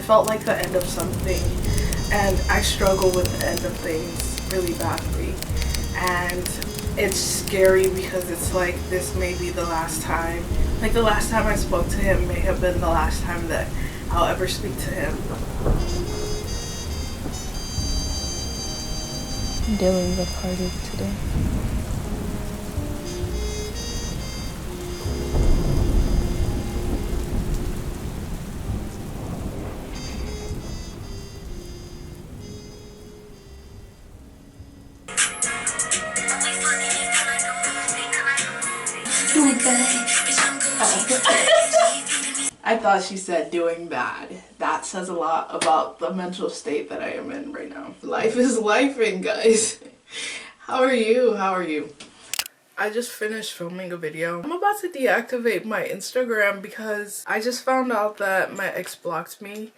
felt like the end of something, and I struggle with the end of things really badly. And it's scary because it's like this may be the last time. Like the last time I spoke to him may have been the last time that I'll ever speak to him. I'm dealing with heartache today. I thought she said doing bad. That says a lot about the mental state that I am in right now. Life is lifing, guys. How are you? How are you? I just finished filming a video. I'm about to deactivate my Instagram because I just found out that my ex blocked me,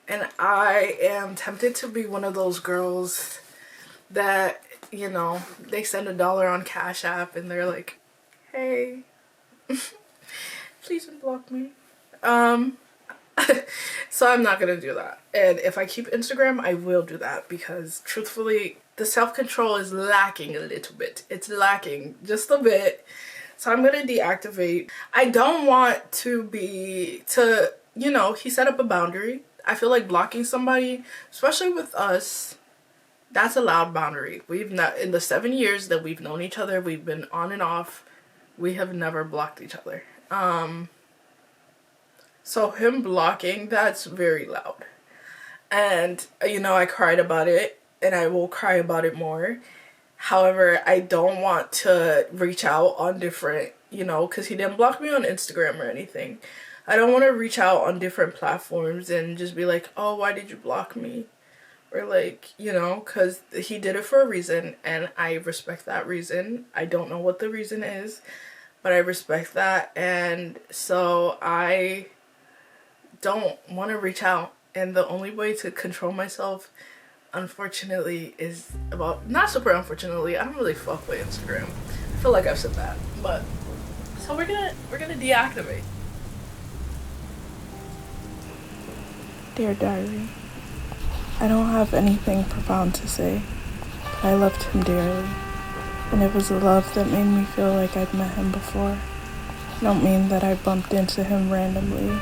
and I am tempted to be one of those girls that, you know, they send $1 on Cash App and they're like, hey, please unblock me. So I'm not gonna do that. And if I keep Instagram, I will do that because truthfully, the self-control is lacking a little bit. It's lacking just a bit. So I'm gonna deactivate. I don't want to you know, he set up a boundary. I feel like blocking somebody, especially with us, that's a loud boundary. We've not, in the 7 years that we've known each other, we've been on and off, we have never blocked each other. So him blocking, that's very loud. And, you know, I cried about it and I will cry about it more. However, I don't want to reach out on different, you know, because he didn't block me on Instagram or anything. I don't want to reach out on different platforms and just be like, oh, why did you block me? Or like, you know, because he did it for a reason and I respect that reason. I don't know what the reason is, but I respect that. And so I don't want to reach out, and the only way to control myself, unfortunately, is not super unfortunately, I don't really fuck with Instagram. I feel like I've said that, but so we're gonna deactivate. Dear diary, I don't have anything profound to say, but I loved him dearly, and it was a love that made me feel like I'd met him before. I don't mean that I bumped into him randomly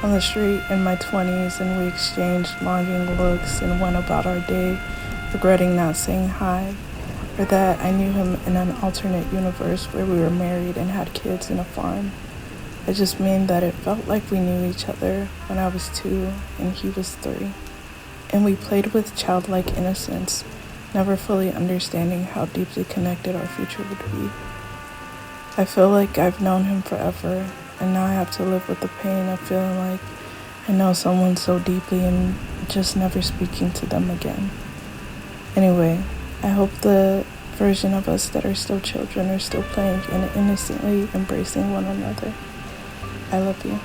on the street in my 20s and we exchanged longing looks and went about our day regretting not saying hi, or that I knew him in an alternate universe where we were married and had kids in a farm. I just mean that it felt like we knew each other when I was 2 and he was 3, and we played with childlike innocence, never fully understanding how deeply connected our future would be. I feel like I've known him forever, and now I have to live with the pain of feeling like I know someone so deeply and just never speaking to them again. Anyway, I hope the version of us that are still children are still playing and innocently embracing one another. I love you.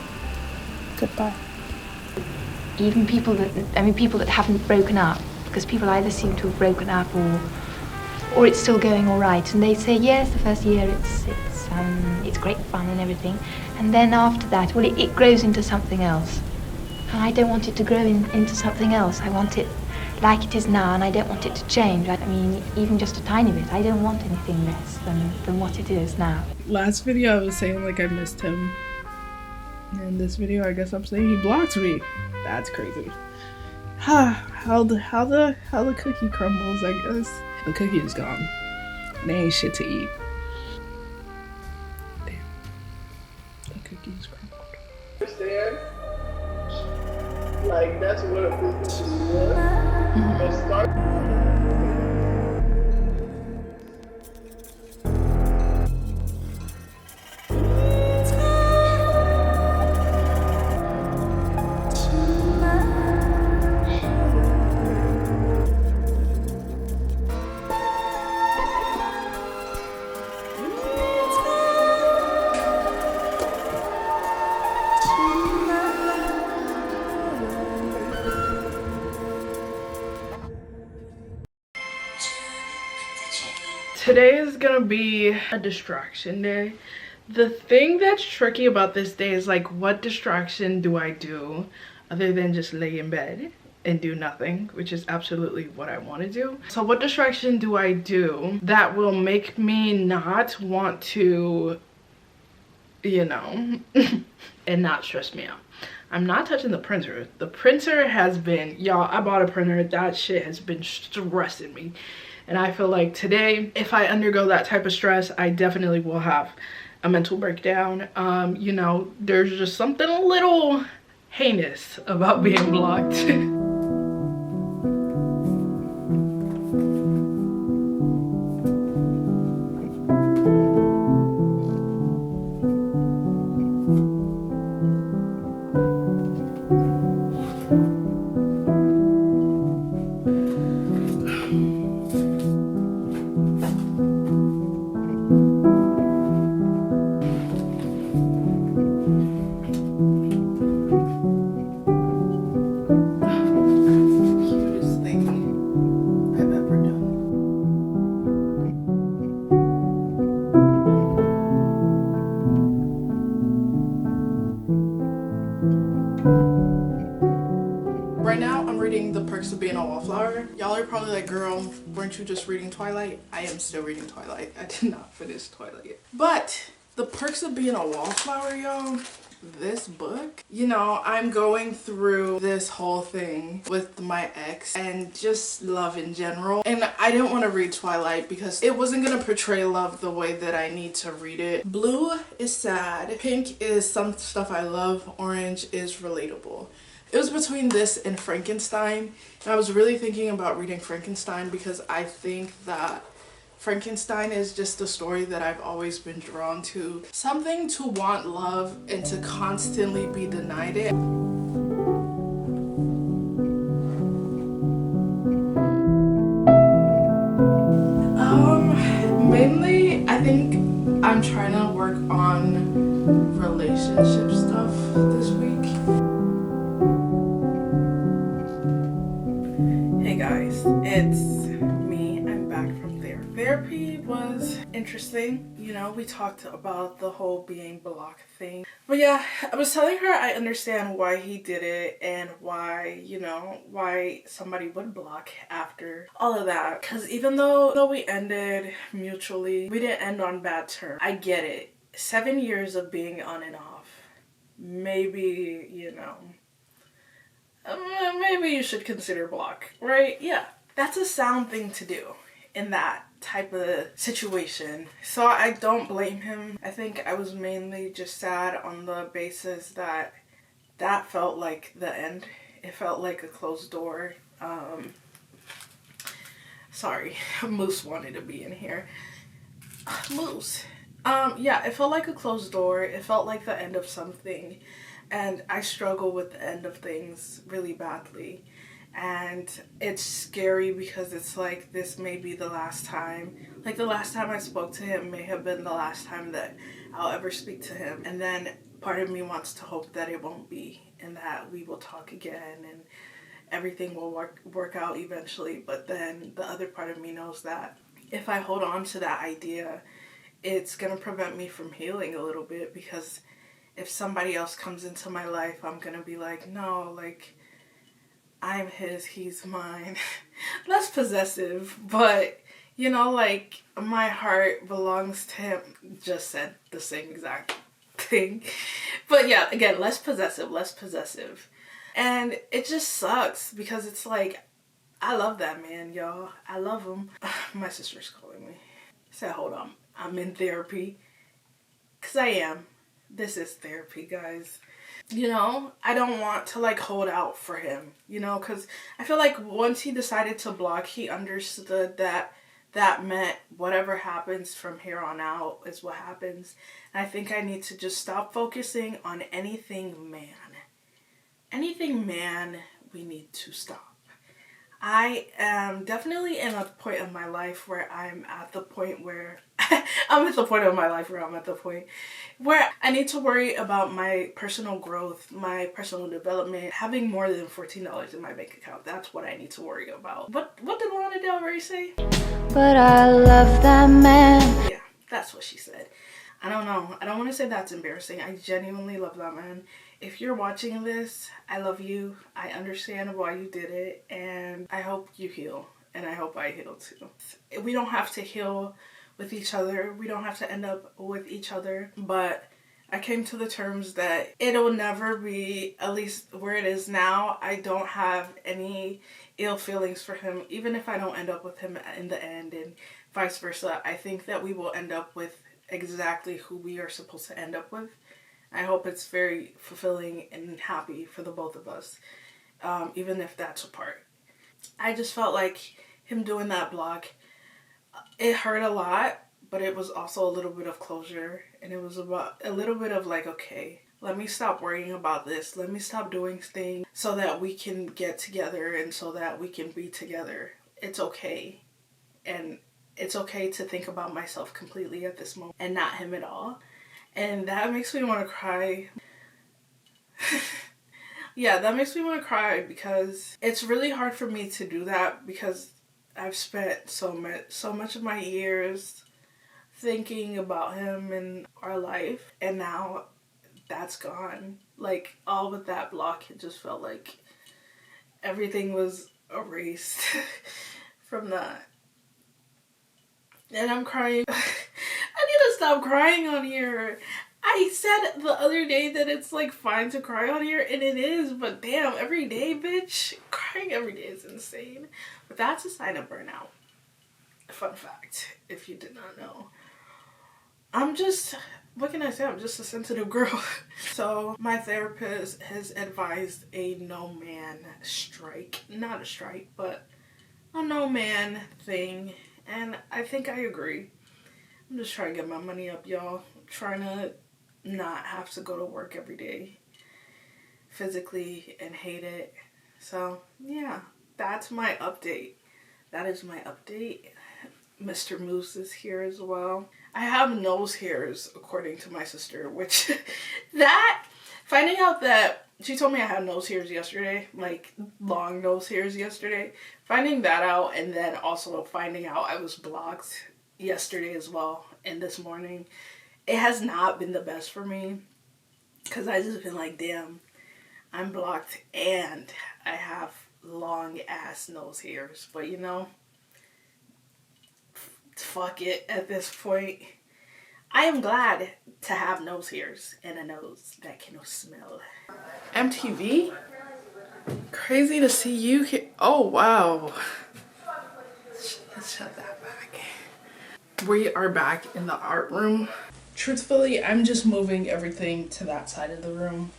Goodbye. Even people that haven't broken up, because people either seem to have broken up or it's still going all right, and they say yes, the first year it's great fun and everything, and then after that, well, it grows into something else, and I don't want it to grow into something else. I want it like it is now, and I don't want it to change. I mean, even just a tiny bit. I don't want anything less than what it is now. Last video I was saying like I missed him, and this video I guess I'm saying he blocked me. That's crazy. How the cookie crumbles, I guess. The cookie is gone. There ain't shit to eat. Damn. The cookie is crumbled. Understand? Like, that's what a business was. Today is gonna be a distraction day. The thing that's tricky about this day is like, what distraction do I do? other than just lay in bed and do nothing, which is absolutely what I want to do. So what distraction do I do that will make me not want to, you know, and not stress me out? I'm not touching the printer. The printer has been, y'all, I bought a printer. That shit has been stressing me. And I feel like today, if I undergo that type of stress, I definitely will have a mental breakdown. You know, there's just something a little heinous about being blocked. Right now, I'm reading The Perks of Being a Wallflower. Y'all are probably like, girl, weren't you just reading Twilight? I am still reading Twilight. I did not finish Twilight yet. But The Perks of Being a Wallflower, y'all, this book, you know, I'm going through this whole thing with my ex and just love in general. And I didn't want to read Twilight because it wasn't going to portray love the way that I need to read it. Blue is sad. Pink is some stuff I love. Orange is relatable. It was between this and Frankenstein, and I was really thinking about reading Frankenstein because I think that Frankenstein is just a story that I've always been drawn to. Something to want love and to constantly be denied it. Mainly, I think I'm trying to work on relationship stuff this week. Hey guys, it's me. I'm back from therapy. Therapy was interesting. You know, we talked about the whole being blocked thing. But yeah, I was telling her I understand why he did it and why, you know, why somebody would block after all of that. Because even though we ended mutually, we didn't end on bad terms. I get it. 7 years of being on and off. Maybe, you know, maybe you should consider block, right? Yeah, that's a sound thing to do in that type of situation. So I don't blame him. I think I was mainly just sad on the basis that that felt like the end. It felt like a closed door. Sorry, Moose wanted to be in here. Moose. Yeah, it felt like a closed door. It felt like the end of something. And I struggle with the end of things really badly. And it's scary because it's like this may be the last time. Like the last time I spoke to him may have been the last time that I'll ever speak to him. And then part of me wants to hope that it won't be and that we will talk again and everything will work out eventually. But then the other part of me knows that if I hold on to that idea, it's going to prevent me from healing a little bit, because if somebody else comes into my life, I'm going to be like, no, like, I'm his, he's mine. Less possessive, but, you know, like, my heart belongs to him. Just said the same exact thing. But yeah, again, less possessive. And it just sucks because it's like, I love that man, y'all. I love him. My sister's calling me. I said, hold on. I'm in therapy. Because I am. This is therapy, guys. You know, I don't want to like hold out for him, you know, because I feel like once he decided to block, he understood that that meant whatever happens from here on out is what happens. And I think I need to just stop focusing on anything man. Anything man, we need to stop. I am definitely in a point of my life where I'm at the point where I need to worry about my personal growth, my personal development, having more than $14 in my bank account. That's what I need to worry about. What did Lana Del Rey say? But I love that man. Yeah, that's what she said. I don't know. I don't want to say that's embarrassing. I genuinely love that man. if you're watching this, I love you. I understand why you did it, and I hope you heal, and I hope I heal too. We don't have to heal with each other. We don't have to end up with each other, but I came to the terms that it'll never be, at least where it is now, I don't have any ill feelings for him, even if I don't end up with him in the end, and vice versa. I think that we will end up with exactly who we are supposed to end up with. I hope it's very fulfilling and happy for the both of us, even if that's a part. I just felt like him doing that block, it hurt a lot, but it was also a little bit of closure, and it was about a little bit of like, okay, let me stop worrying about this. Let me stop doing things so that we can get together and so that we can be together. It's okay. And it's okay to think about myself completely at this moment and not him at all. And that makes me want to cry. Yeah, that makes me want to cry because it's really hard for me to do that because I've spent so much of my years thinking about him and our life, and now that's gone. Like, all with that block, it just felt like everything was erased from that. And I'm crying. I need to stop crying on here. I said the other day that it's like fine to cry on here, and it is, but damn, every day, bitch, crying every day is insane. But that's a sign of burnout. Fun fact, if you did not know. What can I say? I'm just a sensitive girl. So my therapist has advised a no man strike. Not a strike, but a no man thing. And I think I agree. I'm just trying to get my money up, y'all. Trying to not have to go to work every day physically and hate it. So yeah, that's my update. That is my update. Mr. Moose is here as well. I have nose hairs, according to my sister, which finding out that she told me I had nose hairs yesterday, like long nose hairs yesterday. Finding that out, and then also finding out I was blocked yesterday as well and this morning, it has not been the best for me because I just been like, damn, I'm blocked and I have long ass nose hairs. But you know, fuck it at this point. I am glad to have nose hairs and a nose that can smell. MTV? Crazy to see you here. Oh, wow. Let's shut that back. We are back in the art room. Truthfully, I'm just moving everything to that side of the room.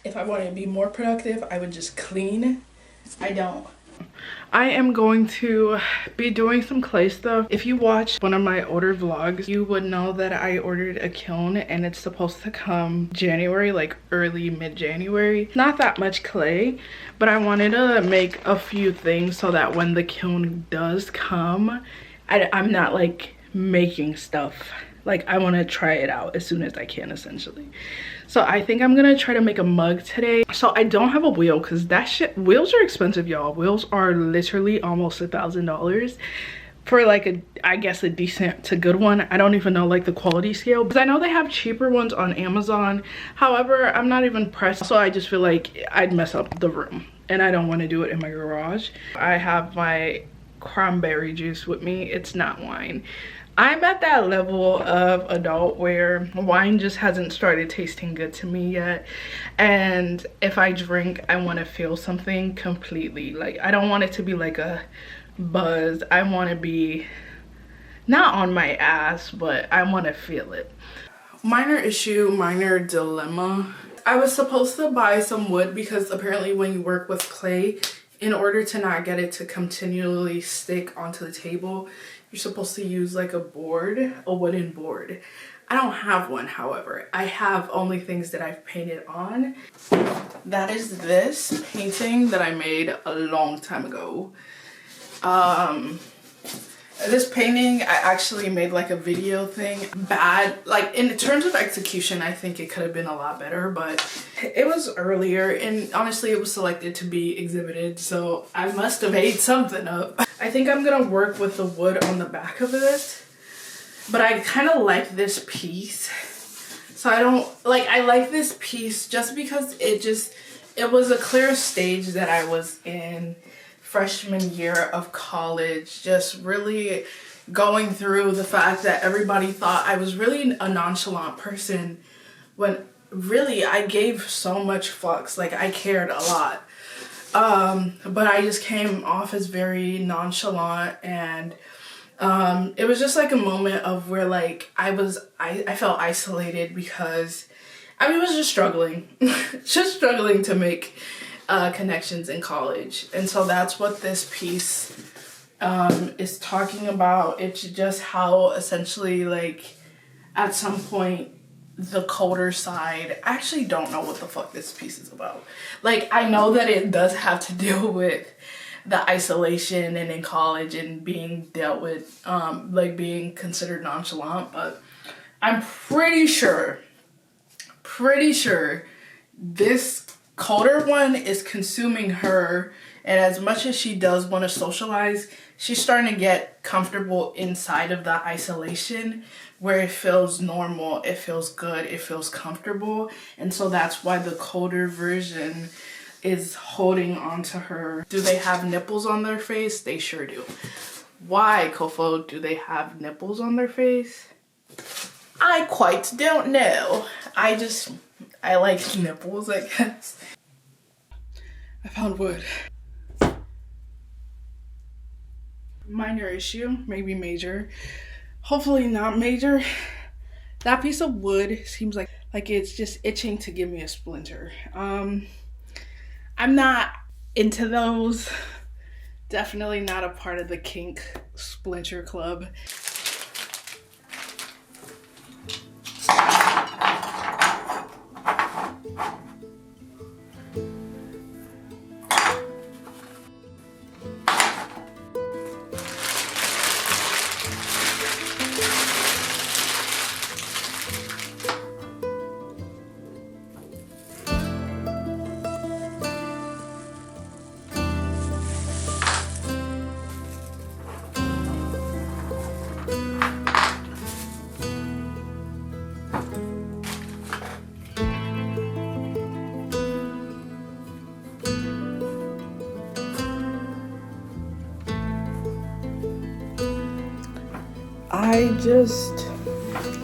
If I wanted to be more productive, I would just clean. I don't. I am going to be doing some clay stuff. If you watched one of my older vlogs, you would know that I ordered a kiln and it's supposed to come January, like early mid-January. Not that much clay, but I wanted to make a few things so that when the kiln does come, I'm not like making stuff. Like, I want to try it out as soon as I can, essentially. So I think I'm gonna try to make a mug today. So I don't have a wheel because wheels are expensive, y'all. Wheels are literally almost $1,000 for like I guess a decent to good one. I don't even know like the quality scale because I know they have cheaper ones on Amazon. However, I'm not even pressed, so I just feel like I'd mess up the room and I don't want to do it in my garage. I have my cranberry juice with me. It's not wine. I'm at that level of adult where wine just hasn't started tasting good to me yet. And if I drink, I want to feel something completely. Like, I don't want it to be like a buzz. I want to be not on my ass, but I want to feel it. Minor issue, minor dilemma. I was supposed to buy some wood because apparently when you work with clay, in order to not get it to continually stick onto the table, you're supposed to use like a wooden board. I don't have one, however. I have only things that I've painted on. That is this painting that I made a long time ago. This painting, I actually made like a video thing. Bad, like in terms of execution, I think it could have been a lot better, but it was earlier and honestly it was selected to be exhibited, so I must have made something up. I think I'm gonna work with the wood on the back of this, but I kind of like this piece, So I don't like, I like this piece just because it was a clear stage that I was in freshman year of college, just really going through the fact that everybody thought I was really a nonchalant person when really I gave so much fucks. Like, I cared a lot. But I just came off as very nonchalant, and it was just like a moment of where like I felt isolated because I was just struggling, just struggling to make connections in college. And so that's what this piece is talking about. It's just how essentially like at some point the colder side, I actually don't know what the fuck this piece is about. Like, I know that it does have to deal with the isolation and in college and being dealt with, like being considered nonchalant, but I'm pretty sure this colder one is consuming her, and as much as she does want to socialize, she's starting to get comfortable inside of that isolation where it feels normal, it feels good, it feels comfortable. And so that's why the colder version is holding on to her. Do they have nipples on their face? They sure do. Why, Kofo, do they have nipples on their face? I quite don't know. I like nipples, I guess. I found wood. Minor issue, maybe major. Hopefully not major. That piece of wood seems like it's just itching to give me a splinter. I'm not into those. Definitely not a part of the kink splinter club.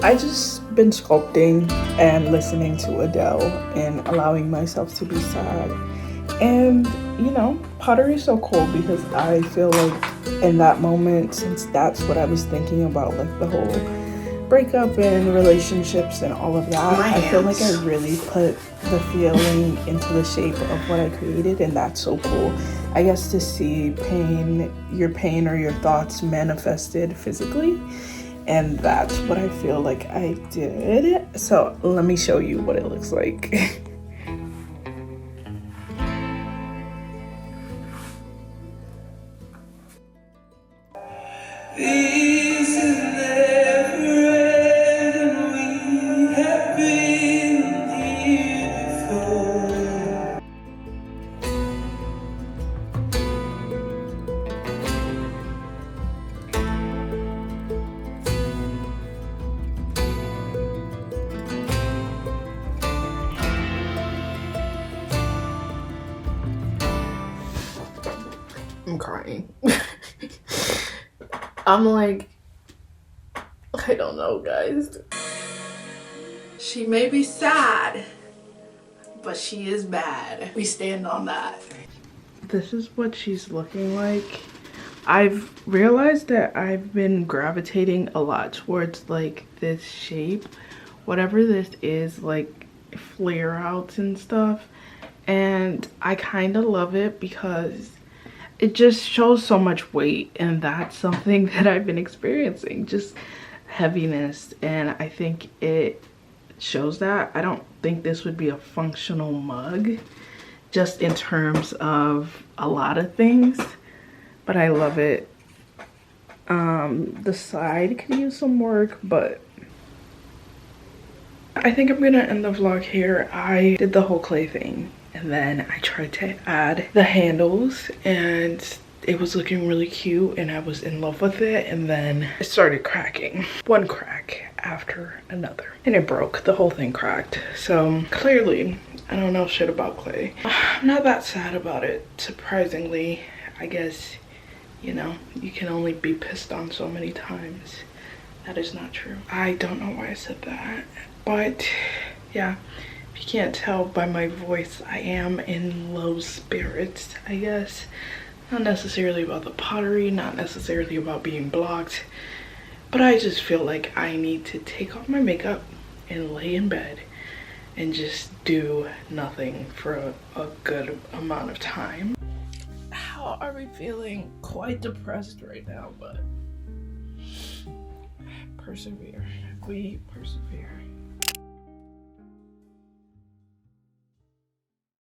I just been sculpting and listening to Adele and allowing myself to be sad. And you know, pottery is so cool because I feel like in that moment, since that's what I was thinking about, like the whole breakup and relationships and all of that, I feel like I really put the feeling into the shape of what I created, and that's so cool. I guess to see pain or your thoughts manifested physically, and that's what I feel like I did. So let me show you what it looks like. I'm crying. I'm like, I don't know, guys. She may be sad, but she is bad. We stand on that. This is what she's looking like. I've realized that I've been gravitating a lot towards like this shape, whatever this is, like flare outs and stuff. And I kind of love it because it just shows so much weight, and that's something that I've been experiencing, just heaviness, and I think it shows that. I don't think this would be a functional mug just in terms of a lot of things, but I love it. The side could use some work, but I think I'm gonna end the vlog here. I did the whole clay thing, and then I tried to add the handles, and it was looking really cute and I was in love with it, and then it started cracking. One crack after another. And it broke. The whole thing cracked. So clearly, I don't know shit about clay. I'm not that sad about it, surprisingly. I guess, you know, you can only be pissed on so many times. That is not true. I don't know why I said that, but yeah, if you can't tell by my voice, I am in low spirits, I guess. Not necessarily about the pottery, not necessarily about being blocked, but I just feel like I need to take off my makeup and lay in bed and just do nothing for a good amount of time. How are we feeling? Quite depressed right now, but persevere. We persevere.